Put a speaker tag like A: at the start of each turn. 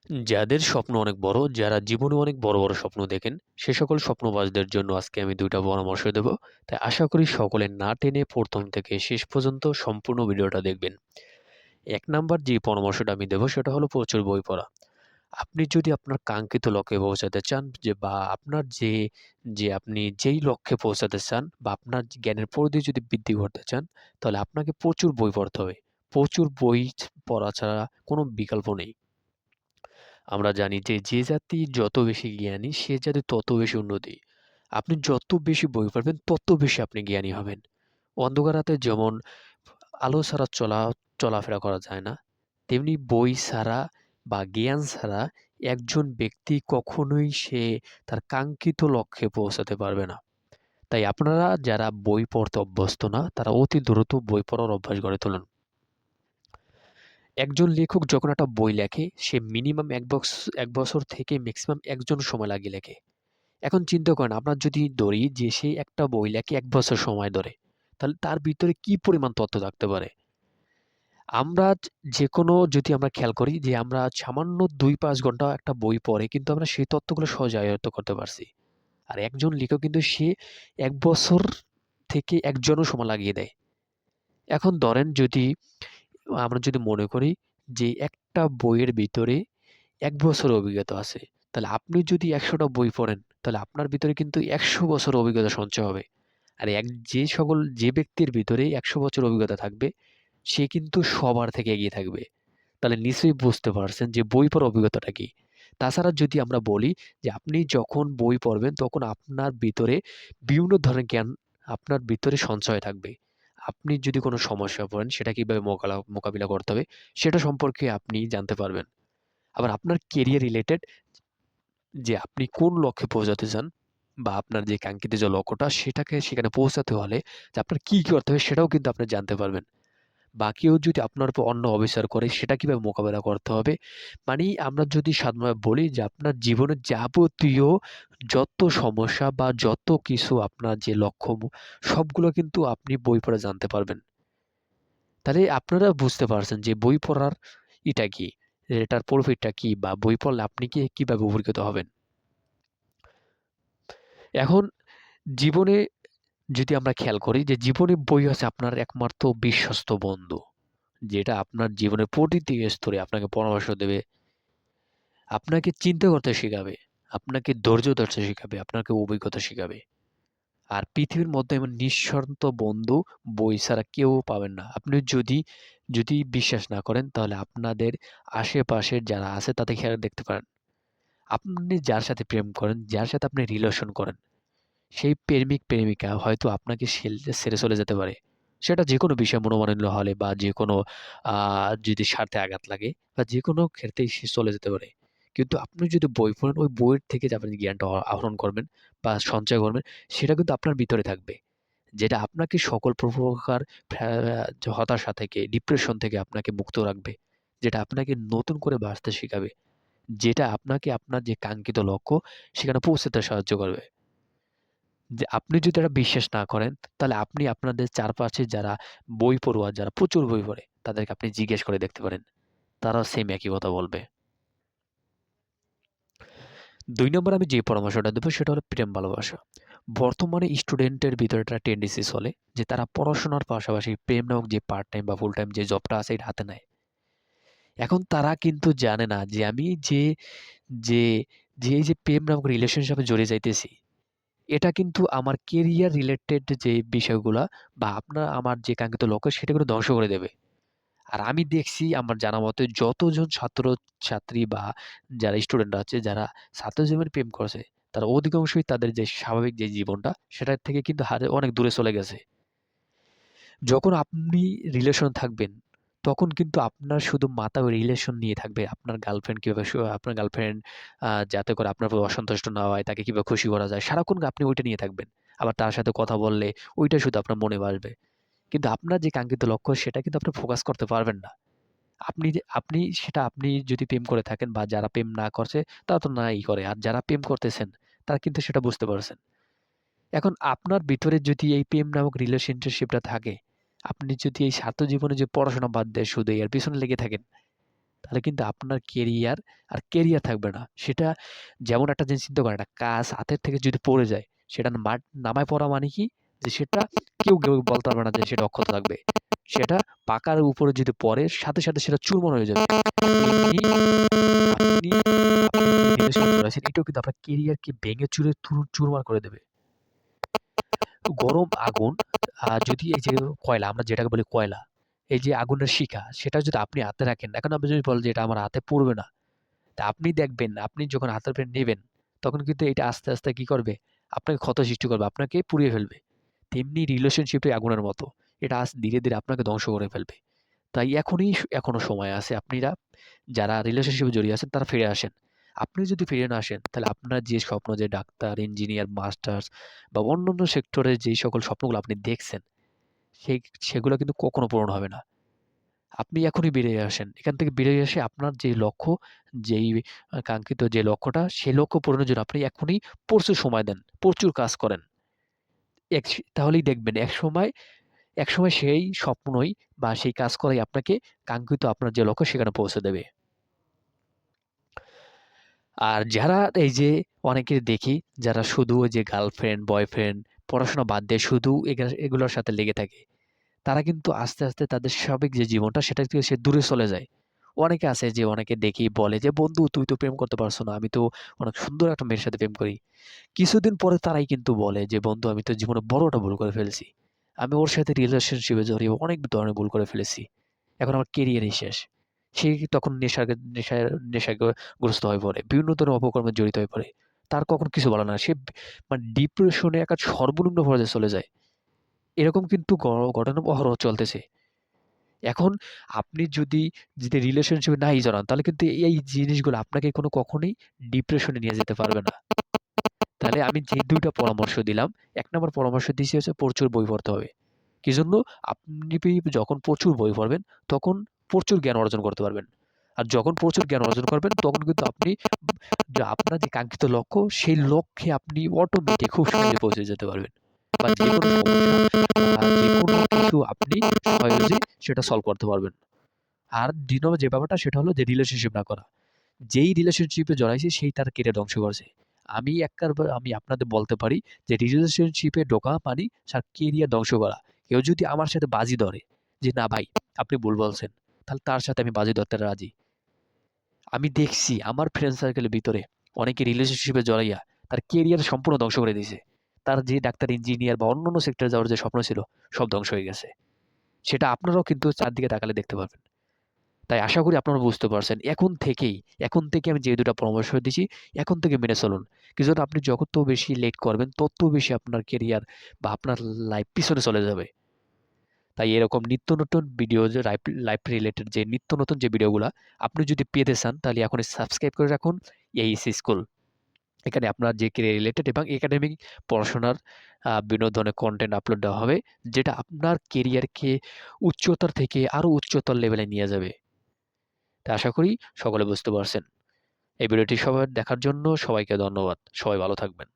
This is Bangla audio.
A: যাদের স্বপ্ন অনেক বড়, যারা জীবনে অনেক বড়, বড় স্বপ্ন দেখেন, সে সকল স্বপ্নবাজদের জন্য আজকে আমি ২ টা পরামর্শ দেব। তাই আশা করি সকলে না টেনে ১ম থেকে শেষ পর্যন্ত সম্পূর্ণ ভিডিওটা দেখবেন। ১ নাম্বার যে পরামর্শটা আমি দেব সেটা হলো প্রচুর বই পড়া। আপনি যদি আপনার কাঙ্ক্ষিত লক্ষ্যে পৌঁছাতে চান বা আপনার আপনি যেই লক্ষ্যে পৌঁছাতে চান বা আপনার জ্ঞানের পরিধি যদি বৃদ্ধি করতে চান, তাহলে আপনাকে প্রচুর বই পড়তে হবে। প্রচুর বই পড়া ছাড়া কোনো বিকল্প নেই। আমরা জানি যে জাতি যত বেশি জ্ঞানী সে জাতি তত বেশি উন্নতি। আপনি যত বেশি বই পড়বেন তত বেশি আপনি জ্ঞানী হবেন। অন্ধকার রাতে যেমন আলো ছাড়া চলাফেরা করা যায় না, তেমনি বই ছাড়া বা জ্ঞান ছাড়া একজন ব্যক্তি কখনোই সে তার কাঙ্ক্ষিত লক্ষ্যে পৌঁছাতে পারবে না। তাই আপনারা যারা বই পড়তে অভ্যস্ত না, তারা অতি দ্রুত বই পড়ার অভ্যাস গড়ে তুলুন। একজন লেখক যখন একটা বই লেখে, সে মিনিমাম ১ বছর থেকে মেক্সিমাম ১ জন সময় লাগিয়ে লেখে। এখন চিন্তা করেন আপনার যদি ধরি যে সে একটা বই লেখে ১ বছর সময় ধরে, তাহলে তার ভিতরে কি পরিমাণ তথ্য থাকতে পারে? আমরা যেকোনো যদি আমরা খেয়াল করি যে আমরা সামান্য ২-৫ ঘন্টা একটা বই পড়ে কিন্তু আমরা সেই তথ্যগুলো সহজে আয়ত্ত করতে পারছি। আর একজন লেখক কিন্তু সে ১ বছর থেকে ১ জনও সময় লাগিয়ে দেয়। এখন ধরেন যদি আমরা যদি মনে করি যে একটা বইয়ের ভিতরে ১ বছরের অভিজ্ঞতা আছে। তাহলে আপনি যদি ১০০ টা বই পড়েন, তাহলে আপনার ভিতরে কিন্তু ১০০ বছরের অভিজ্ঞতা সঞ্চয় হবে। আর যে ব্যক্তির ভিতরে ১০০ বছর অভিজ্ঞতা থাকবে, সে কিন্তু সবার থেকে এগিয়ে থাকবে। তাহলে নিশ্চয়ই বুঝতে পারছেন যে বই পড়ার অভিজ্ঞতাটা কি? তাছাড়া যদি আমরা বলি যে আপনি যখন বই পড়বেন তখন আপনার ভিতরে বিভিন্ন ধরনের জ্ঞান আপনার ভিতরে সঞ্চয় থাকবে। আপনি যদি কোনো সমস্যায় পড়েন সেটা কিভাবে মোকাবিলা করতে হবে সেটা সম্পর্কে আপনি জানতে পারবেন। আবার আপনার কেরিয়ার রিলেটেড যে আপনি কোন লক্ষ্যে পৌঁছাতে চান বা আপনার যে কাঙ্ক্ষিত যে লক্ষ্যটা সেটাকে সেখানে পৌঁছাতে হলে যে আপনার কি করতে হবে সেটাও কিন্তু আপনি জানতে পারবেন। বা কেউ যদি আপনার উপর অন্যায় অবিচার করে সেটা কিভাবে মোকাবেলা করতে হবে। মানে আমরা যদি সাধারণভাবে বলি যে আপনার জীবনের যাবতীয় যত সমস্যা বা যত কিছু আপনার যে লক্ষ্য সবগুলো কিন্তু আপনি বই পড়ে জানতে পারবেন। তাহলে আপনারা বুঝতে পারছেন যে বই পড়ার ইটা কি? এটার প্রফিটটা কি? বা বই পড়লে আপনি কিভাবে উপকৃত হবেন? এখন জীবনে যদি আমরা খেয়াল করি যে জীবনে বই হচ্ছে আপনার একমাত্র বিশ্বস্ত বন্ধু। যেটা আপনার জীবনের প্রতিটি স্তরে আপনাকে পরামর্শ দেবে, আপনাকে চিন্তা করতে শিখাবে, আপনাকে ধৈর্য ধরতে শিখাবে, আপনাকে অভিজ্ঞতা শিখাবে। আর পৃথিবীর মধ্যে এমন নিঃস্বার্থ বন্ধু বই ছাড়া কেউ পাবেন না। আপনি যদি বিশ্বাস না করেন তাহলে আপনাদের আশেপাশের যারা আছে তাদের খেয়াল দেখতে পারেন। আপনি যার সাথে প্রেম করেন, যার সাথে আপনি রিলেশন করেন, সেই প্রেমিকা হয়তো আপনাকে ছেড়ে চলে যেতে পারে। সেটা যেকোনো বিষয় মনোমালিন্য হলে বা যেকোনো আ যদি স্বার্থে আঘাত লাগে বা যেকোনো ক্ষেত্রেই সে চলে যেতে পারে। কিন্তু আপনি যদি বই পড়েন, ওই বইয়ের থেকে যে আপনি জ্ঞানটা আহরণ করবেন বা সঞ্চয় করবেন, সেটা কিন্তু আপনার ভিতরে থাকবে। যেটা আপনাকে সকল প্রকার ফ্যা হতাশা থেকে, ডিপ্রেশন থেকে আপনাকে মুক্ত রাখবে। যেটা আপনাকে নতুন করে বাঁচতে শিখাবে। যেটা আপনাকে আপনার যে কাঙ্ক্ষিত লক্ষ্য, সেখানে পৌঁছাতে সাহায্য করবে। যে আপনি যদি এটা বিশ্বাস না করেন, তাহলে আপনি আপনাদের চারপাশে যারা বই পড়ুয়া, যারা প্রচুর বই পড়ে, তাদেরকে আপনি জিজ্ঞেস করে দেখতে পারেন। তারাও সেম একই কথা বলবে। ২ নম্বর আমি যে পরামর্শটা দেব সেটা হলো প্রেম ভালোবাসা। বর্তমানে স্টুডেন্টের ভিতরে একটা টেনডেন্সি চলে যে তারা পড়াশোনার পাশাপাশি প্রেম নামক যে পার্ট টাইম বা ফুল টাইম যে জবটা আছে এটা হাতে নেয়। এখন তারা কিন্তু জানে না যে আমি যে, এই যে প্রেম নামক রিলেশনশিপ এ জড়িয়ে যাইতেছি এটা কিন্তু আমার কেরিয়ার রিলেটেড যে বিষয়গুলা বা আমার যে কাঙ্ক্ষিত লক্ষ্য সেটা কিন্তু ধ্বংস করে দেবে। আর আমি দেখছি আমার জানা মতে যতজন ছাত্র-ছাত্রী বা যারা স্টুডেন্ট আছে যারা ছাত্র জীবনে প্রেম করেছে, তারা অধিকাংশই তাদের যে স্বাভাবিক যে জীবনটা সেটার থেকে কিন্তু অনেক দূরে চলে গেছে। যখন আপনি রিলেশন থাকবেন, তখন কিন্তু আপনার শুধু মাথায় ওই রিলেশন নিয়ে থাকবে। আপনার গার্লফ্রেন্ড কিভাবে আপনার গার্লফ্রেন্ড যাতে করে আপনার প্রতি অসন্তুষ্ট না হয়, তাকে কিভাবে খুশি করা যায়, সারাক্ষণ আপনি ওইটা নিয়ে থাকবেন। আবার তার সাথে কথা বললে ওইটা শুধু আপনার মনে ভাসবে। কিন্তু আপনার যে কাঙ্ক্ষিত লক্ষ্য সেটা কিন্তু আপনি ফোকাস করতে পারবেন না। আপনি যদি প্রেম করে থাকেন বা যারা প্রেম না করছে তারা তো নাই করে। আর যারা প্রেম করতেছেন তারা কিন্তু সেটা বুঝতে পারছেন। এখন আপনার ভিতরে যদি এই প্রেম নামক রিলেশনশিপটা থাকে, আপনি যদি এই ছাত্র জীবনে যে পড়াশোনা বাদ দিয়ে শুধু এর পেছনে লেগে থাকেন, তাহলে কিন্তু আপনার কেরিয়ার আর কেরিয়ার থাকবে না। সেটা যেমন একটা জিনিস চিন্তা করেন, একটা কাজ হাতের থেকে যদি পড়ে যায়, সেটা নামায় পড়া মানে কি? যে সেটা কেউ বলতে পারবে না যে সেটা অক্ষত থাকবে। সেটা পাকার উপরে যদি পড়ে সাথে সেটা চুরমার হয়ে যাবে। তেমনি আপনি আপনি যে রিলেশনে জড়াইছেন এটাও কিন্তু আপনার কেরিয়ারকে ভেঙে চুরে চুরমার করে দেবে। গরম আগুন যদি এই যে কয়লা, আমরা যেটাকে বলি কয়লা, এই যে আগুনের শিখা সেটা যদি আপনি হাতে রাখেন, এখন আপনি যদি বলেন যে এটা আমার হাতে পুড়বে না। তা আপনি দেখবেন আপনি যখন হাতের উপরে নেবেন, তখন কিন্তু এটা আস্তে কি করবে? আপনাকে ক্ষত সৃষ্টি করবে, আপনাকে পুড়িয়ে ফেলবে। তেমনি রিলেশনশিপে আগুনের মতো। এটা ধীরে আপনাকে ধ্বংস করে ফেলবে। তাই এখনো সময় আছে। আপনারা যারা রিলেশনশিপে জড়িয়ে আছেন তারা ফিরে আসেন। আপনি যদি ফিরে না আসেন তাহলে আপনার যে স্বপ্ন যে ডাক্তার, ইঞ্জিনিয়ার, মাস্টার্স বা অন্যান্য সেক্টরে যেই সকল স্বপ্নগুলো আপনি দেখছেন, সেই সেগুলো কিন্তু কখনো পূরণ হবে না। আপনি এখনই বেরিয়ে আসেন। এখান থেকে বেরিয়ে এসে আপনার যে লক্ষ্য, যেই কাঙ্ক্ষিত যে লক্ষ্যটা, সেই লক্ষ্য পূরণের জন্য আপনি এখনই প্রচুর সময় দেন, প্রচুর কাজ করেন। তাহলেই দেখবেন একসময় সেই স্বপ্নই বা সেই কাজ করাই আপনাকে কাঙ্ক্ষিত আপনার যে লক্ষ্য সেখানে পৌঁছে দেবে। আর যারা এই যে অনেকে দেখি যারা শুধু ওই যে গার্লফ্রেন্ড, বয়ফ্রেন্ড পড়াশোনা বাদ দিয়ে শুধু এগুলোর সাথে লেগে থাকে। তারা কিন্তু আস্তে তাদের স্বাভাবিক যে জীবনটা সেটা থেকে সে দূরে চলে যায়। অনেকে আছে যে অনেকে দেখি বলে যে, "বন্ধু তুই তো প্রেম করতে পারছ না। আমি তো অনেক সুন্দর একটা মেয়ের সাথে প্রেম করি।" কিছুদিন পরে তারাই কিন্তু বলে যে, "বন্ধু আমি তো জীবনে বড় একটা ভুল করে ফেলেছি। আমি ওর সাথে রিলেশনশিপে জড়িয়ে অনেক ধরনের ভুল করে ফেলেছি। এখন আমার কেরিয়ারই শেষ।" সে তখন নেশাগ্রস্ত হয়ে পড়ে। বিভিন্ন ধরনের অপকর্মে জড়িত হয়ে পড়ে। তার কখনো কিছু বলে না। সে মানে ডিপ্রেশনে একটা সর্বনিম্ন পর্যায়ে চলে যায়। এরকম কিন্তু ঘটনা অহরহ চলতেছে। এখন আপনি যদি রিলেশনশিপে নাই জড়ান তাহলে কিন্তু এই জিনিসগুলো আপনাকে কখনোই ডিপ্রেশনে নিয়ে যেতে পারবে না। তাহলে আমি যে ২ টা পরামর্শ দিলাম, ১ নাম্বার পরামর্শ দিছি হচ্ছে প্রচুর বই পড়তে হবে। কি জন্য? আপনি যখন প্রচুর বই পড়বেন, তখন প্রচুর জ্ঞান অর্জন করতে পারবেন। আর যখন প্রচুর জ্ঞান অর্জন করবেন, তখন কিন্তু আপনি আপনার যে কাঙ্ক্ষিত লক্ষ্য, সেই লক্ষ্যে আপনি অটোমেটিক খুব সহজে পৌঁছে যেতে পারবেন। বা যেকোনো সমস্যা যেকোনো কিছু আপনি সহজে সেটা সলভ করতে পারবেন। আর ২ নম্বর যে ব্যাপারটা সেটা হলো যে রিলেশনশিপ না করা। যেই রিলেশনশিপে জড়াইছে সেই তার কেরিয়ার ধ্বংস করছে। আমি আপনাদের বলতে পারি যে রিলেশনশিপে ঢোকা মানি তার কেরিয়ার ধ্বংস করা। কেউ যদি আমার সাথে বাজি ধরে যে, "না ভাই, আপনি ভুল বলছেন।" তাহলে তার সাথে আমি বাজি ধরতে রাজি। আমি দেখছি আমার ফ্রেন্ড সার্কেলের ভিতরে অনেকে রিলেশনশিপে জড়াইয়া তার কেরিয়ার সম্পূর্ণ ধ্বংস করে দিয়েছে। তার যে ডাক্তার, ইঞ্জিনিয়ার বা অন্যান্য সেক্টরে যাওয়ার যে স্বপ্ন ছিল, সব ধ্বংস হয়ে গেছে। সেটা আপনারাও কিন্তু চারদিকে তাকালে দেখতে পারবেন। তাই আশা করি আপনারা বুঝতে পারছেন। এখন থেকে আমি যে ২ টা পরামর্শ দিছি, এখন থেকে মেনে চলুন। কিছু আপনি যত বেশি লেট করবেন, তত বেশি আপনার কেরিয়ার বা আপনার লাইফ পিছনে চলে যাবে। তাই এরকম নিত্য নতুন ভিডিও যে লাইফ রিলেটেড যে নিত্য নতুন যে ভিডিওগুলা আপনি যদি পেতে চান, তাহলে এখনই সাবস্ক্রাইব করে রাখুন এইচ স্কুল। এখানে আপনার যে কেরিয়ার রিলেটেড এবং একাডেমিক পড়াশোনার বিভিন্ন ধরনের কনটেন্ট আপলোড দেওয়া হবে, যেটা আপনার কেরিয়ারকে উচ্চতার থেকে আরো উচ্চতর লেভেলে নিয়ে যাবে। তা আশা করি সকলে বুঝতে পারছেন। এই ভিডিওটি সবার দেখার জন্য সবাইকে ধন্যবাদ। সবাই ভালো থাকবেন।